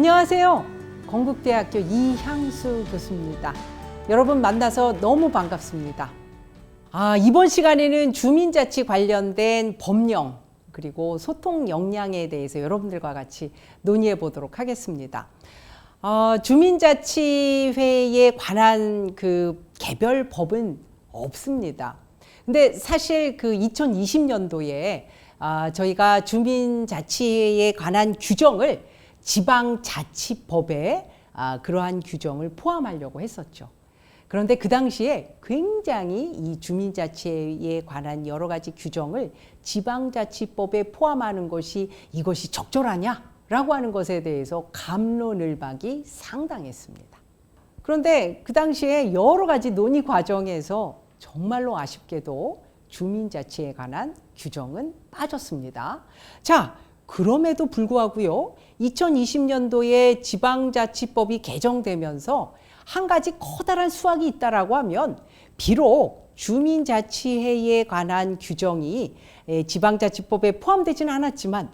안녕하세요. 건국대학교 이향수 교수입니다. 여러분 만나서 너무 반갑습니다. 이번 시간에는 주민자치 관련된 법령 그리고 소통 역량에 대해서 여러분들과 같이 논의해 보도록 하겠습니다. 주민자치회에 관한 그 개별 법은 없습니다. 근데 사실 그 2020년도에 저희가 주민자치회에 관한 규정을 지방자치법에 그러한 규정을 포함하려고 했었죠. 그런데 그 당시에 굉장히 이 주민자치에 관한 여러 가지 규정을 지방자치법에 포함하는 것이 이것이 적절하냐라고 하는 것에 대해서 갑론을박이 상당했습니다. 그런데 그 당시에 여러 가지 논의 과정에서 정말로 아쉽게도 주민자치에 관한 규정은 빠졌습니다. 자, 그럼에도 불구하고요, 2020년도에 지방자치법이 개정되면서 한 가지 커다란 수확이 있다라고 하면 비록 주민자치회에 관한 규정이 지방자치법에 포함되지는 않았지만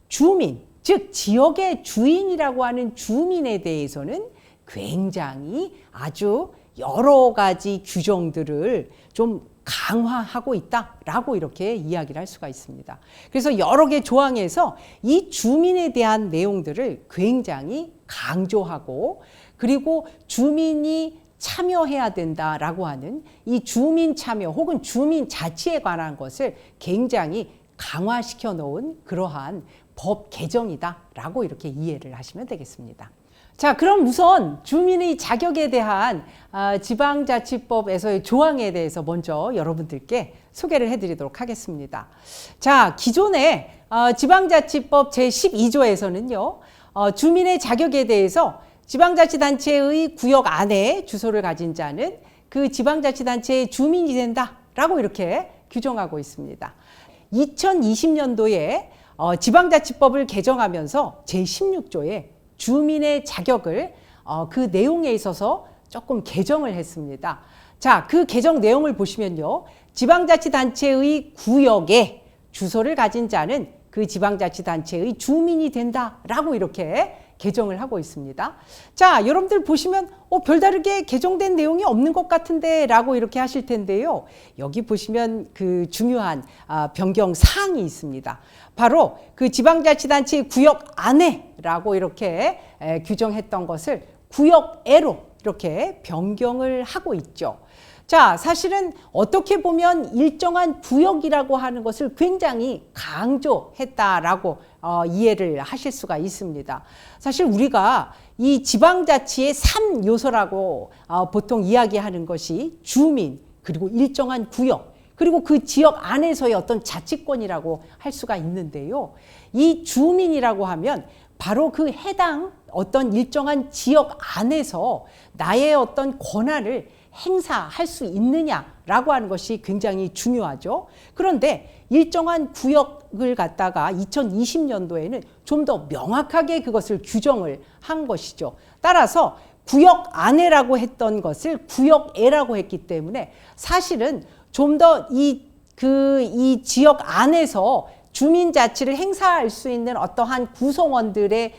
주민, 즉 지역의 주인이라고 하는 주민에 대해서는 굉장히 아주 여러 가지 규정들을 좀 강화하고 있다라고 이렇게 이야기를 할 수가 있습니다. 그래서 여러 개 조항에서 이 주민에 대한 내용들을 굉장히 강조하고 그리고 주민이 참여해야 된다라고 하는 이 주민 참여 혹은 주민 자치에 관한 것을 굉장히 강화시켜 놓은 그러한 법 개정이다라고 이렇게 이해를 하시면 되겠습니다. 자, 그럼 우선 주민의 자격에 대한 지방자치법에서의 조항에 대해서 먼저 여러분들께 소개를 해드리도록 하겠습니다. 자, 기존의 지방자치법 제12조에서는요, 주민의 자격에 대해서 지방자치단체의 구역 안에 주소를 가진 자는 그 지방자치단체의 주민이 된다라고 이렇게 규정하고 있습니다. 2020년도에 지방자치법을 개정하면서 제16조에 주민의 자격을 그 내용에 있어서 조금 개정을 했습니다. 자, 그 개정 내용을 보시면요, 지방자치단체의 구역에 주소를 가진 자는 그 지방자치단체의 주민이 된다라고 이렇게 개정을 하고 있습니다. 자, 여러분들 보시면 별다르게 개정된 내용이 없는 것 같은데 라고 이렇게 하실 텐데요. 여기 보시면 그 중요한 변경 사항이 있습니다. 바로 그 지방자치단체의 구역 안에라고 이렇게 규정했던 것을 구역에로 이렇게 변경을 하고 있죠. 자, 사실은 어떻게 보면 일정한 구역이라고 하는 것을 굉장히 강조했다라고 이해를 하실 수가 있습니다. 사실 우리가 이 지방자치의 3요소라고 보통 이야기하는 것이 주민, 그리고 일정한 구역, 그리고 그 지역 안에서의 어떤 자치권이라고 할 수가 있는데요. 이 주민이라고 하면 바로 그 해당 어떤 일정한 지역 안에서 나의 어떤 권한을 행사할 수 있느냐라고 하는 것이 굉장히 중요하죠. 그런데 일정한 구역을 갖다가 2020년도에는 좀 더 명확하게 그것을 규정을 한 것이죠. 따라서 구역 안에라고 했던 것을 구역에라고 했기 때문에 사실은 좀 더 이 지역 안에서 주민자치를 행사할 수 있는 어떠한 구성원들의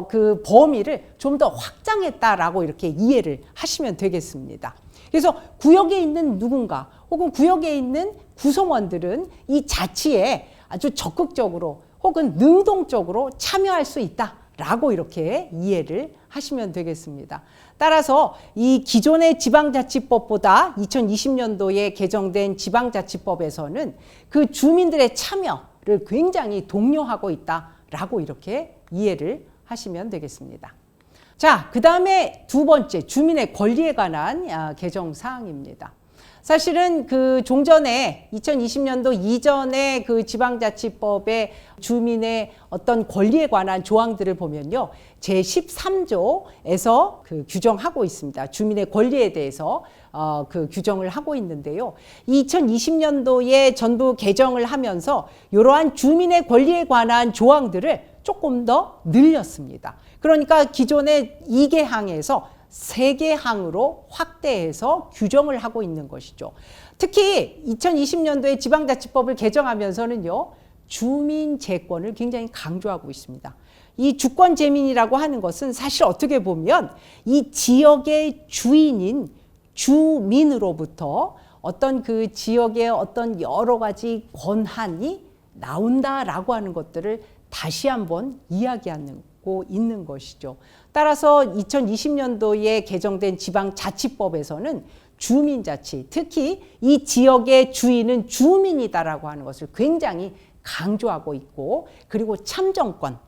그 범위를 좀 더 확장했다라고 이렇게 이해를 하시면 되겠습니다. 그래서 구역에 있는 누군가 혹은 구역에 있는 구성원들은 이 자치에 아주 적극적으로 혹은 능동적으로 참여할 수 있다라고 이렇게 이해를 하시면 되겠습니다. 따라서 이 기존의 지방자치법보다 2020년도에 개정된 지방자치법에서는 그 주민들의 참여를 굉장히 독려하고 있다라고 이렇게 이해를 하시면 되겠습니다. 자, 그 다음에 두 번째, 주민의 권리에 관한 개정 사항입니다. 사실은 그 종전에 2020년도 이전의 그 지방자치법의 주민의 어떤 권리에 관한 조항들을 보면요, 제13조에서 그 규정하고 있습니다. 주민의 권리에 대해서 그 규정을 하고 있는데요. 2020년도에 전부 개정을 하면서 이러한 주민의 권리에 관한 조항들을 조금 더 늘렸습니다. 그러니까 기존의 2개 항에서 3개 항으로 확대해서 규정을 하고 있는 것이죠. 특히 2020년도에 지방자치법을 개정하면서는요, 주민제권을 굉장히 강조하고 있습니다. 이 주권재민이라고 하는 것은 사실 어떻게 보면 이 지역의 주인인 주민으로부터 어떤 그 지역의 어떤 여러 가지 권한이 나온다라고 하는 것들을 다시 한번 이야기하고 있는 것이죠. 따라서 2020년도에 개정된 지방자치법에서는 주민자치, 특히 이 지역의 주인은 주민이다라고 하는 것을 굉장히 강조하고 있고, 그리고 참정권,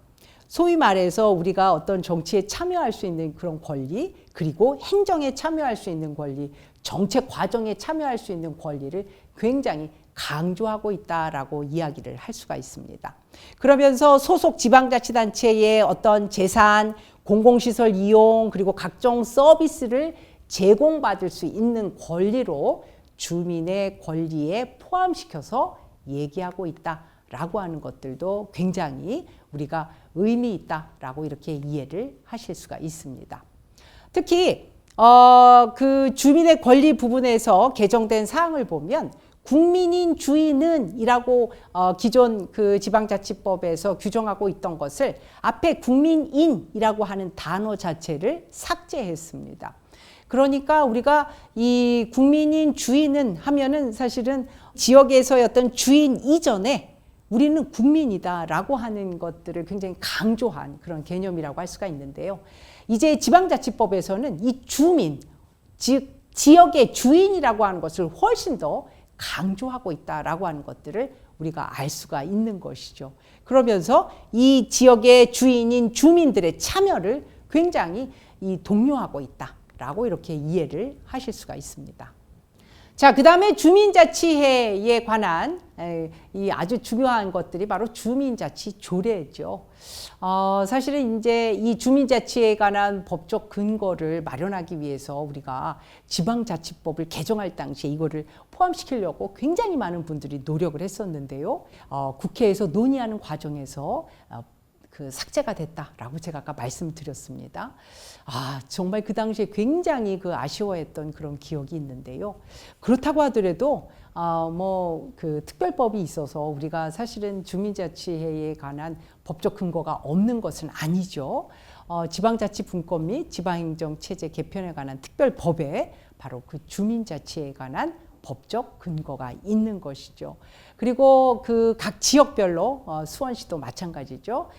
소위 말해서 우리가 어떤 정치에 참여할 수 있는 그런 권리, 그리고 행정에 참여할 수 있는 권리, 정책 과정에 참여할 수 있는 권리를 굉장히 강조하고 있다라고 이야기를 할 수가 있습니다. 그러면서 소속 지방자치단체의 어떤 재산, 공공시설 이용, 그리고 각종 서비스를 제공받을 수 있는 권리로 주민의 권리에 포함시켜서 얘기하고 있다라고 하는 것들도 굉장히 우리가 의미 있다라고 이렇게 이해를 하실 수가 있습니다. 특히 그 주민의 권리 부분에서 개정된 사항을 보면 국민인 주인은 이라고 기존 그 지방자치법에서 규정하고 있던 것을 앞에 국민인이라고 하는 단어 자체를 삭제했습니다. 그러니까 우리가 이 국민인 주인은 하면은 사실은 지역에서의 어떤 주인 이전에 우리는 국민이다라고 하는 것들을 굉장히 강조한 그런 개념이라고 할 수가 있는데요. 이제 지방자치법에서는 이 주민, 즉 지역의 주인이라고 하는 것을 훨씬 더 강조하고 있다라고 하는 것들을 우리가 알 수가 있는 것이죠. 그러면서 이 지역의 주인인 주민들의 참여를 굉장히 독려하고 있다라고 이렇게 이해를 하실 수가 있습니다. 자, 그 다음에 주민자치회에 관한 이 아주 중요한 것들이 바로 주민자치 조례죠. 사실은 이제 이 주민자치에 관한 법적 근거를 마련하기 위해서 우리가 지방자치법을 개정할 당시에 이거를 포함시키려고 굉장히 많은 분들이 노력을 했었는데요. 국회에서 논의하는 과정에서 그 삭제가 됐다라고 제가 아까 말씀드렸습니다. 정말 그 당시에 굉장히 그 아쉬워했던 그런 기억이 있는데요. 그렇다고 하더라도 뭐 그 특별법이 있어서 우리가 사실은 주민자치회에 관한 법적 근거가 없는 것은 아니죠. 지방자치분권 및 지방행정체제 개편에 관한 특별법에 바로 그 주민자치에 관한 법적 근거가 있는 것이죠. 그리고 그 각 지역별로 수원시도 마찬가지죠.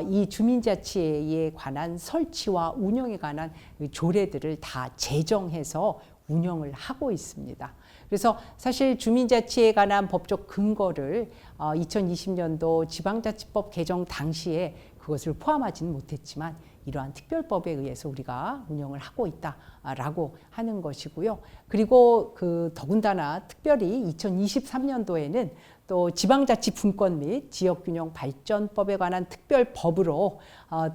이 주민자치에 관한 설치와 운영에 관한 조례들을 다 제정해서 운영을 하고 있습니다. 그래서 사실 주민자치에 관한 법적 근거를 2020년도 지방자치법 개정 당시에 그것을 포함하지는 못했지만 이러한 특별법에 의해서 우리가 운영을 하고 있다라고 하는 것이고요. 그리고 그 더군다나 특별히 2023년도에는 또 지방자치분권 및 지역균형 발전법에 관한 특별법으로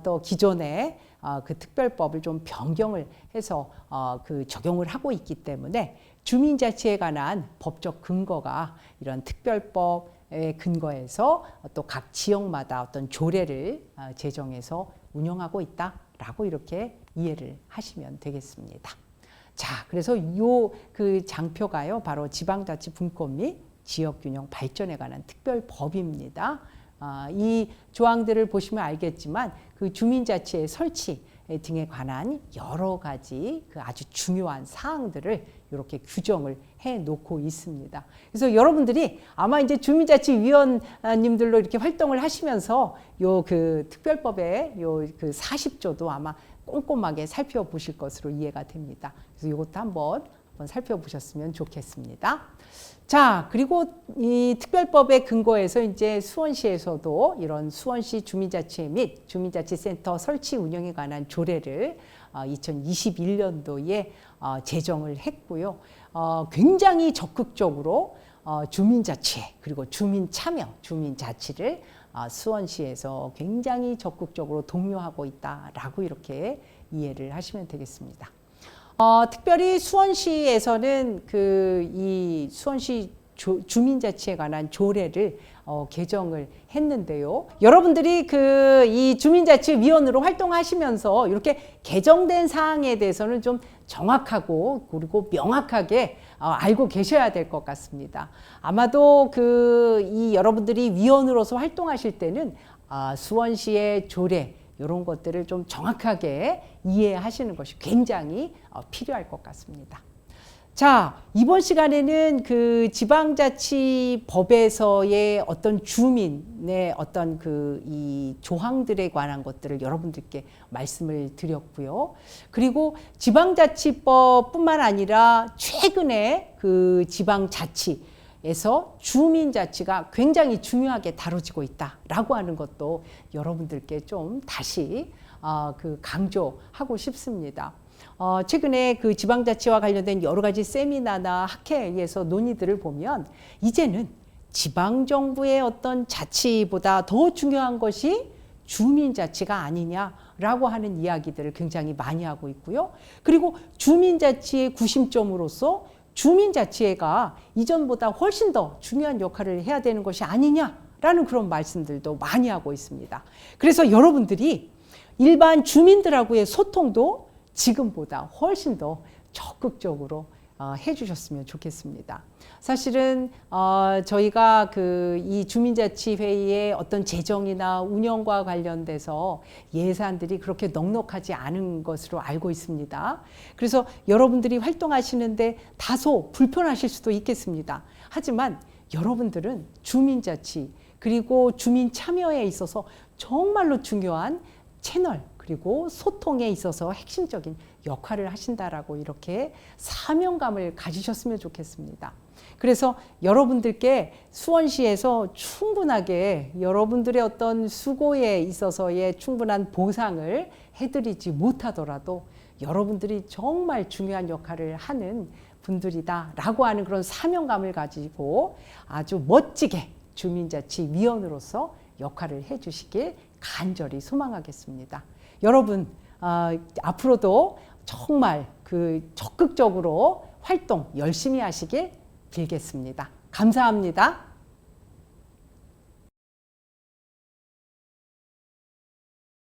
또 기존의 그 특별법을 좀 변경을 해서 그 적용을 하고 있기 때문에 주민자치에 관한 법적 근거가 이런 특별법의 근거에서 또 각 지역마다 어떤 조례를 제정해서 운영하고 있다라고 이렇게 이해를 하시면 되겠습니다. 자, 그래서 요 그 장표가요, 바로 지방자치분권 및 지역균형 발전에 관한 특별법입니다. 이 조항들을 보시면 알겠지만 그 주민자치의 설치 등에 관한 여러 가지 그 아주 중요한 사항들을 이렇게 규정을 해 놓고 있습니다. 그래서 여러분들이 아마 이제 주민자치위원님들로 이렇게 활동을 하시면서 요 그 특별법의 요 그 40조도 아마 꼼꼼하게 살펴보실 것으로 이해가 됩니다. 그래서 이것도 한번 살펴보셨으면 좋겠습니다. 자, 그리고 이 특별법의 근거에서 이제 수원시에서도 이런 수원시 주민자치 및 주민자치센터 설치 운영에 관한 조례를 2021년도에 제정을 했고요. 굉장히 적극적으로 주민자치 그리고 주민참여, 주민자치를 수원시에서 굉장히 적극적으로 독려하고 있다라고 이렇게 이해를 하시면 되겠습니다. 특별히 수원시에서는 이 수원시 주민자치에 관한 조례를 개정을 했는데요. 여러분들이 이 주민자치위원으로 활동하시면서 이렇게 개정된 사항에 대해서는 좀 정확하고 그리고 명확하게 알고 계셔야 될 것 같습니다. 아마도 이 여러분들이 위원으로서 활동하실 때는 수원시의 조례 이런 것들을 좀 정확하게 이해하시는 것이 굉장히 필요할 것 같습니다. 자, 이번 시간에는 그 지방자치법에서의 어떤 주민의 어떤 이 조항들에 관한 것들을 여러분들께 말씀을 드렸고요. 그리고 지방자치법뿐만 아니라 최근에 그 지방자치에서 주민자치가 굉장히 중요하게 다뤄지고 있다라고 하는 것도 여러분들께 좀 다시 강조하고 싶습니다. 최근에 그 지방자치와 관련된 여러 가지 세미나나 학회에서 논의들을 보면 이제는 지방정부의 어떤 자치보다 더 중요한 것이 주민자치가 아니냐라고 하는 이야기들을 굉장히 많이 하고 있고요. 그리고 주민자치의 구심점으로서 주민자치회가 이전보다 훨씬 더 중요한 역할을 해야 되는 것이 아니냐라는 그런 말씀들도 많이 하고 있습니다. 그래서 여러분들이 일반 주민들하고의 소통도 지금보다 훨씬 더 적극적으로 해주셨으면 좋겠습니다. 사실은 저희가 이 주민자치회의의 어떤 재정이나 운영과 관련돼서 예산들이 그렇게 넉넉하지 않은 것으로 알고 있습니다. 그래서 여러분들이 활동하시는데 다소 불편하실 수도 있겠습니다. 하지만 여러분들은 주민자치 그리고 주민 참여에 있어서 정말로 중요한 채널 그리고 소통에 있어서 핵심적인 역할을 하신다라고 이렇게 사명감을 가지셨으면 좋겠습니다. 그래서 여러분들께 수원시에서 충분하게 여러분들의 어떤 수고에 있어서의 충분한 보상을 해드리지 못하더라도 여러분들이 정말 중요한 역할을 하는 분들이다라고 하는 그런 사명감을 가지고 아주 멋지게 주민자치위원으로서 역할을 해주시길 간절히 소망하겠습니다. 여러분 앞으로도 정말 적극적으로 활동 열심히 하시길 빌겠습니다. 감사합니다.